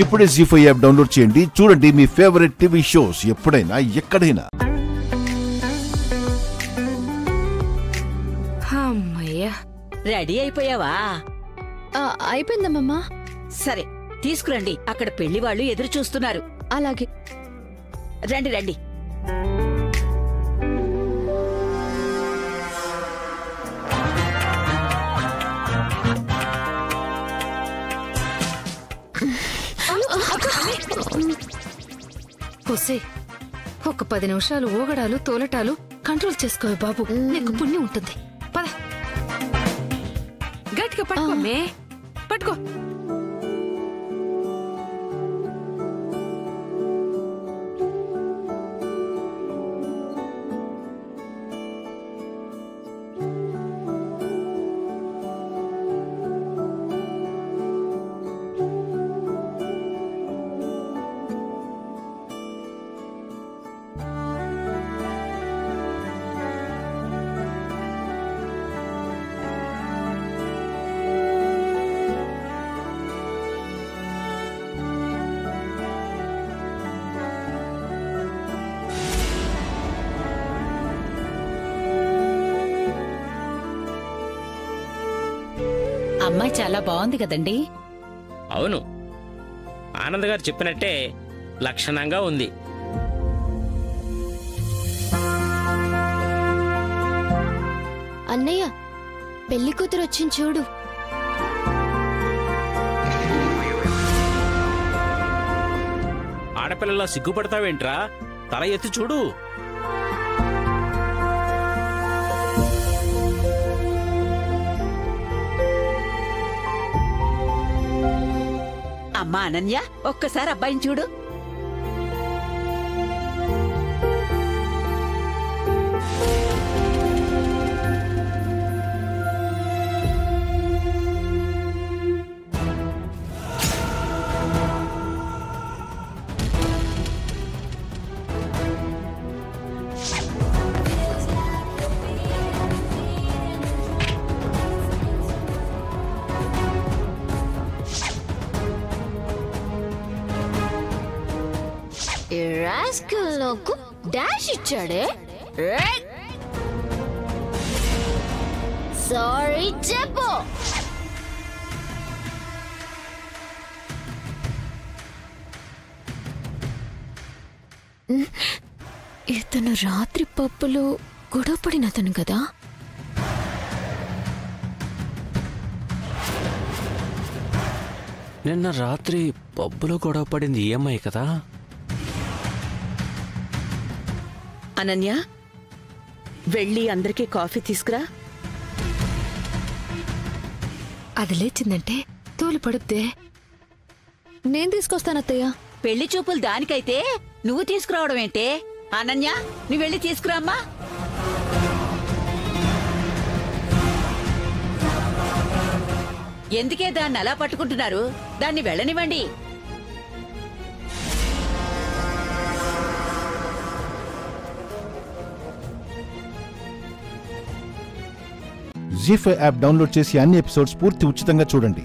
ఇప్పుడే జీ5 app download చేయండి. చూడండి మీ ఫేవరెట్ టీవీ షోస్ ఎప్పుడైనా ఎక్కడైనా. రెడీ అయిపోయావా? అయిపోయిందమ్మా. సరే తీసుకురండి, అక్కడ పెళ్లి వాళ్ళు ఎదురు చూస్తున్నారు. అలాగే రండి రండి. ఒసే, ఒక 10 నిమిషాలు ఊగడాలు తోలటాలు కంట్రోల్ చేసుకోవే బాబు, నీకు పుణ్యం ఉంటుంది. పద, గట్టిగా పట్టుకోమే, పట్టుకో. అమ్మాయి చాలా బాగుంది కదండి? అవును, ఆనంద్ గారు చెప్పినట్టే లక్షణంగా ఉంది. అన్నయ్య, పెళ్లి కూతురు వచ్చింది చూడు. ఆడపిల్లలా సిగ్గుపడతావేంట్రా? తల ఎత్తి చూడు. అమ్మా అనన్య, ఒక్కసారి అబ్బాయిని చూడు. రాస్కల్లోకు డాష్ ఇచ్చాడే. సారీ చెప్పు. ఇతను రాత్రి పప్పులో గొడవపడినతను కదా? నిన్న రాత్రి పబ్బులో గొడవ పడింది ఈఎంఐ కదా? అనన్య, వెళ్ళి అందరికీ కాఫీ తీసుకురా. అది లేచిందంటే తోలు పడుద్దే. నేను తీసుకొస్తానత్తయ్య. పెళ్లి చూపులు దానికైతే నువ్వు తీసుకురావడం ఏంటే? అనన్య, నువ్వు వెళ్ళి తీసుకురామ్మా. ఎందుకే దాన్ని అలా పట్టుకుంటున్నారు? దాన్ని వెళ్ళనివ్వండి. జీ5 యాప్ డౌన్లోడ్ చేసి అన్ని ఎపిసోడ్స్ పూర్తి ఉచితంగా చూడండి.